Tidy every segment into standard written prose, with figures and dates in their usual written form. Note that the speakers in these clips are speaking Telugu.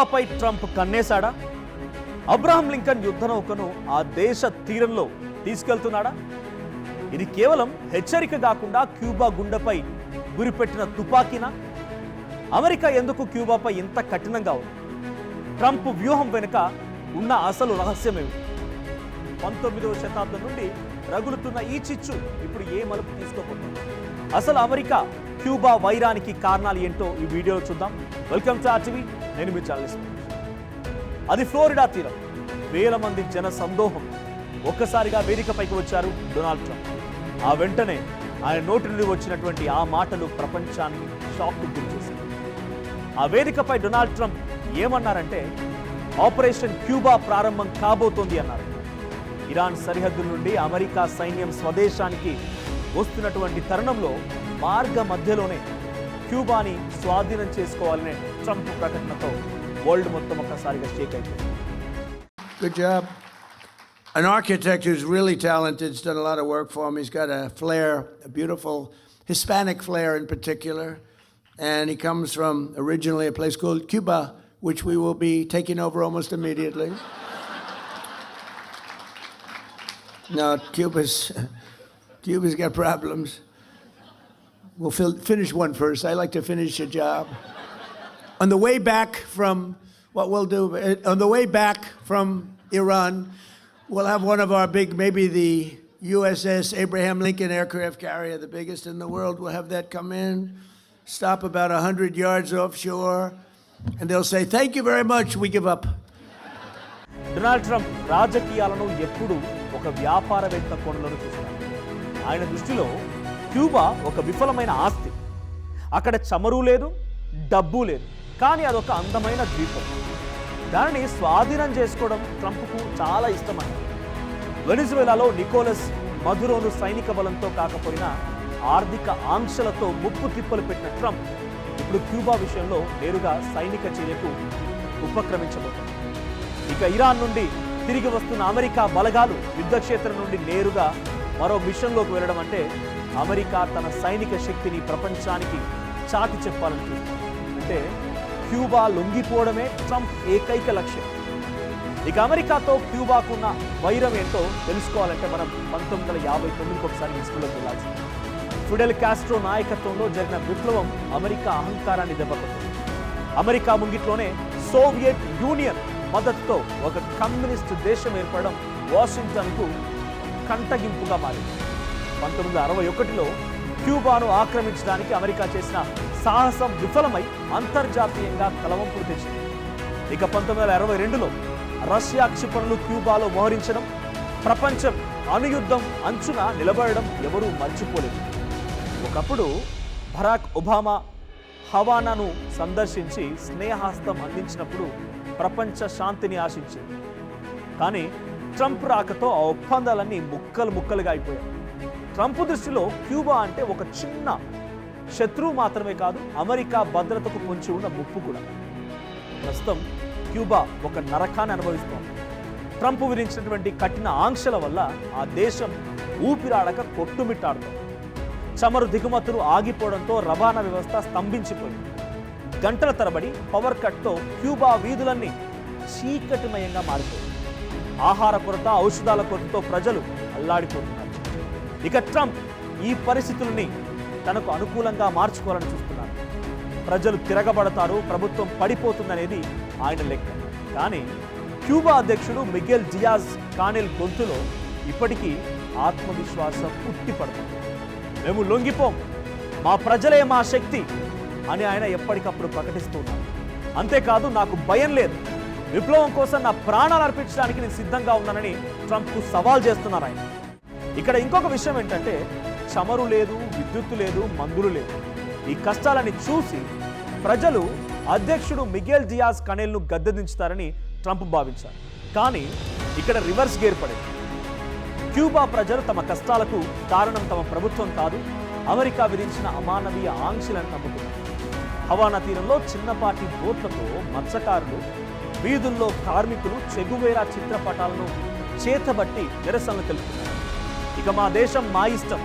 క్యూబాపై ట్రంప్ కన్నేశాడా? అబ్రహాం లింకన్ యుద్ధ నౌకను ఆ దేశ తీరంలో తీసుకెళ్తున్నాడా? ఇది కేవలం హెచ్చరిక కాకుండా క్యూబా గుండెపై గురిపెట్టిన తుపాకీనా? అమెరికా ఎందుకు క్యూబాపై ఇంత కఠినంగా ఉంది? ట్రంప్ వ్యూహం వెనుక ఉన్న అసలు రహస్యమేమి? 19వ శతాబ్దం నుండి రగులుతున్న ఈ చిచ్చు ఇప్పుడు ఏ మలుపు తీసుకోబోతుంది? అసలు అమెరికా క్యూబా వైరానికి కారణాలు ఏంటో ఈ వీడియోలో చూద్దాం. వెల్కమ్ టు ఆర్టీవీ, నేను మీ జర్నలిస్ట్. అది ఫ్లోరిడా తీరం. వేల మంది జన సందోహం. ఒక్కసారిగా వేదికపైకి వచ్చారు డొనాల్డ్ ట్రంప్. ఆ వెంటనే ఆయన నోటి నుండి వచ్చినటువంటి ఆ మాటలు ప్రపంచాన్ని షాక్కు గురిచేశాయి. ఆ వేదికపై డొనాల్డ్ ట్రంప్ ఏమన్నారంటే, ఆపరేషన్ క్యూబా ప్రారంభం కాబోతోంది అన్నారు. ఇరాన్ సరిహద్దు నుండి అమెరికా సైన్యం స్వదేశానికి వస్తున్నటువంటి తరుణంలో మార్గ మధ్యలోనే క్యూబాని స్వాధీనం చేసుకోవాలనే ట్రంప్ ప్రకటనతో వరల్డ్ మొత్తం ఒక్కసారిగా షేక్ అయిపోయింది. Good job. An architect who's really talented. He's done a lot of work for him. He's got a flair, a beautiful Hispanic flair in particular. And he comes from originally a place called Cuba, which we will be taking over almost immediately. No, Cuba's got problems. We'll finish one first. I like to finish a job. On the way back from, what we'll do, on the way back from Iran, we'll have one of our big, maybe the USS Abraham Lincoln aircraft carrier, the biggest in the world. We'll have that come in, stop about 100 yards offshore, and they'll say, "Thank you very much, we give up." Donald Trump రాజకీయాలను ఎప్పుడు ఒక వ్యాపారవేత్త కోణంలో చూస్తారు. ఆయన దృష్టిలో క్యూబా ఒక విఫలమైన ఆస్తి. అక్కడ చమురు లేదు, డబ్బు లేదు, కానీ అదొక అందమైన ద్వీపం. దానిని స్వాధీనం చేసుకోవడం ట్రంప్కు చాలా ఇష్టమైంది. వెనిజువేలాలో నికోలస్ మదురోను సైనిక బలంతో కాకపోయినా ఆర్థిక ఆంక్షలతో ముప్పు తిప్పలు పెట్టిన ట్రంప్ ఇప్పుడు క్యూబా విషయంలో నేరుగా సైనిక చర్యకు ఉపక్రమించబోతుంది. ఇక ఇరాన్ నుండి తిరిగి వస్తున్న అమెరికా బలగాలు యుద్ధక్షేత్రం నుండి నేరుగా మరో మిషన్లోకి వెళ్ళడం అంటే అమెరికా తన సైనిక శక్తిని ప్రపంచానికి చాటి చెప్పాలని చూస్తుంది. అంటే క్యూబా లొంగిపోవడమే ట్రంప్ ఏకైక లక్ష్యం. ఇక అమెరికాతో క్యూబాకున్న వైరం ఏంటో తెలుసుకోవాలంటే మనం 1959కి ఒకసారి హిస్టరీలోకి వెళ్ళాల్సింది. ఫిడెల్ కాస్ట్రో నాయకత్వంలో జరిగిన విప్లవం అమెరికా అహంకారాన్ని దెబ్బకొట్టింది. అమెరికా ముంగిట్లోనే సోవియట్ యూనియన్ మద్దతుతో ఒక కమ్యూనిస్టు దేశం ఏర్పడడం వాషింగ్టన్కు కంటగింపుగా మారింది. 1961లో క్యూబాను ఆక్రమించడానికి అమెరికా చేసిన సాహసం విఫలమై అంతర్జాతీయంగా తలవంపులు తెచ్చింది. ఇక 1962లో రష్యా క్షిపణులు క్యూబాలో మోహరించడం, ప్రపంచం అణుయుద్ధం అంచున నిలబడడం ఎవరూ మర్చిపోలేదు. ఒకప్పుడు బరాక్ ఒబామా హవానాను సందర్శించి స్నేహాస్తం అందించినప్పుడు ప్రపంచ శాంతిని ఆశించింది. కానీ ట్రంప్ రాకతో ఆ ఒప్పందాలన్నీ ముక్కలుగా అయిపోయాయి. ట్రంప్ దృష్టిలో క్యూబా అంటే ఒక చిన్న శత్రువు మాత్రమే కాదు, అమెరికా భద్రతకు పొంచి ఉన్న ముప్పు కూడా. ప్రస్తుతం క్యూబా ఒక నరకాన్ని అనుభవిస్తోంది. ట్రంప్ విధించినటువంటి కఠిన ఆంక్షల వల్ల ఆ దేశం ఊపిరాడక కొట్టుమిట్టాడుతోంది. చమురు దిగుమతులు ఆగిపోవడంతో రవాణా వ్యవస్థ స్తంభించిపోయింది. గంటల తరబడి పవర్ కట్తో క్యూబా వీధులన్నీ చీకటిమయంగా మారిపోయింది. ఆహార కొరత, ఔషధాల కొరతతో ప్రజలు అల్లాడిపోతున్నారు. ఇక ట్రంప్ ఈ పరిస్థితుల్ని తనకు అనుకూలంగా మార్చుకోవాలని చూస్తున్నారు. ప్రజలు తిరగబడతారు, ప్రభుత్వం పడిపోతుందనేది ఆయన లెక్క. కానీ క్యూబా అధ్యక్షుడు మిగెల్ డియాజ్ కానెల్ గొంతులో ఇప్పటికీ ఆత్మవిశ్వాసం ఉట్టిపడుతుంది. మేము లొంగిపోం, మా ప్రజలే మా శక్తి అని ఆయన ఎప్పటికప్పుడు ప్రకటిస్తున్నారు. అంతేకాదు, నాకు భయం లేదు, విప్లవం కోసం నా ప్రాణాలు అర్పించడానికి నేను సిద్ధంగా ఉన్నానని ట్రంప్కు సవాల్ చేస్తున్నారు ఆయన. ఇక్కడ ఇంకొక విషయం ఏంటంటే, చమురు లేదు, విద్యుత్తు లేదు, మందులు లేదు. ఈ కష్టాలని చూసి ప్రజలు అధ్యక్షుడు మిగెల్ డియాజ్ కనెల్ను గద్దెదించుతారని ట్రంప్ భావించారు. కానీ ఇక్కడ రివర్స్ గేర్ పడింది. క్యూబా ప్రజలు తమ కష్టాలకు కారణం తమ ప్రభుత్వం కాదు, అమెరికా విధించిన అమానవీయ ఆంక్షలను నమ్ముతున్నారు. హవానా తీరంలో చిన్నపాటి బోట్లతో మత్స్యకారులు, వీధుల్లో కార్మికులు చెగువేరా చిత్రపటాలను చేతబట్టి నిరసనలు తెలుపుతున్నారు. ఇక మా దేశం మా ఇష్టం,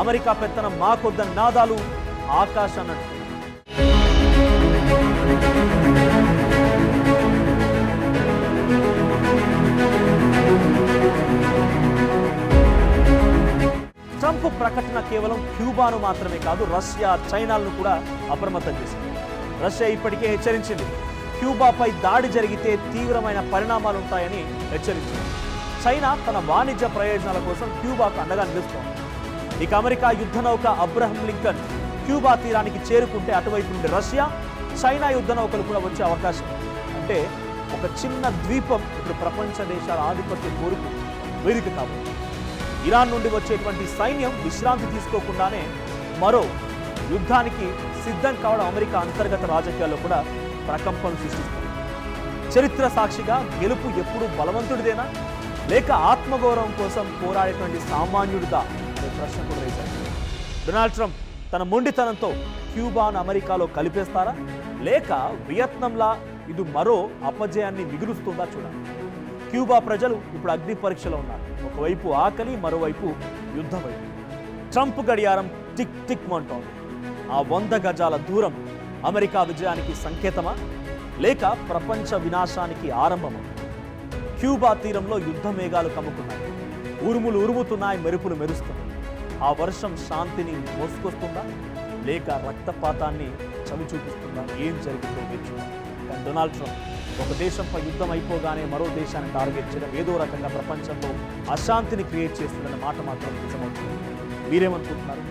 అమెరికా పెత్తనం మాకొద్దని నాదాలు ఆకాశాన్ని ప్రకటన కేవలం క్యూబాను మాత్రమే కాదు, రష్యా, చైనాలను కూడా అప్రమత్తం చేసింది. రష్యా ఇప్పటికే హెచ్చరించింది, క్యూబాపై దాడి జరిగితే తీవ్రమైన పరిణామాలు ఉంటాయని హెచ్చరించింది. చైనా తన వాణిజ్య ప్రయోజనాల కోసం క్యూబాకు అండగా నిలుస్తోంది. ఇక అమెరికా యుద్ధ నౌక అబ్రహం లింకన్ క్యూబా తీరానికి చేరుకుంటే అటువైపు నుండి రష్యా, చైనా యుద్ధ నౌకలు కూడా వచ్చే అవకాశం ఉంది. అంటే ఒక చిన్న ద్వీపం ఇప్పుడు ప్రపంచ దేశాల ఆధిపత్య కోరుకు వేదిక కాబోతుంది. ఇరాన్ నుండి వచ్చేటువంటి సైన్యం విశ్రాంతి తీసుకోకుండానే మరో యుద్ధానికి సిద్ధం కావడం అమెరికా అంతర్గత రాజకీయాల్లో కూడా ప్రకంపన సృష్టిస్తుంది. చరిత్ర సాక్షిగా గెలుపు ఎప్పుడు బలవంతుడిదేనా లేక ఆత్మగౌరవం కోసం పోరాడేటువంటి సామాన్యుడిదా అనే ప్రశ్న కూడా వేశారు. డొనాల్డ్ ట్రంప్ తన మొండితనంతో క్యూబాను అమెరికాలో కలిపేస్తారా లేక వియత్నాంలా ఇది మరో అపజయాన్ని మిగులుస్తుందా చూడాలి. క్యూబా ప్రజలు ఇప్పుడు అగ్ని పరీక్షలో ఉన్నారు. ఒకవైపు ఆకలి, మరోవైపు యుద్ధం వైపు. ట్రంప్ గడియారం టిక్ టిక్ మంటోంది. ఆ 100 గజాల దూరం అమెరికా విజయానికి సంకేతమా లేక ప్రపంచ వినాశానికి ఆరంభమా? క్యూబా తీరంలో యుద్ధ మేఘాలు కమ్ముకున్నాయి. ఉరుములు ఉరుముతున్నాయి, మెరుపులు మెరుస్తున్నాయి. ఆ వర్షం శాంతిని మోసుకొస్తుందా లేక రక్తపాతాన్ని చవి చూపిస్తుందా? ఏం జరిగిందో మీరు చూడాలి. కానీ డొనాల్డ్ ట్రంప్ ఒక దేశంపై యుద్ధం అయిపోగానే మరో దేశాన్ని టార్గెట్ చేయడం ఏదో రకంగా ప్రపంచంలో అశాంతిని క్రియేట్ చేస్తుందన్న మాట మాత్రం నిజమవుతుంది. మీరేమనుకుంటున్నారు?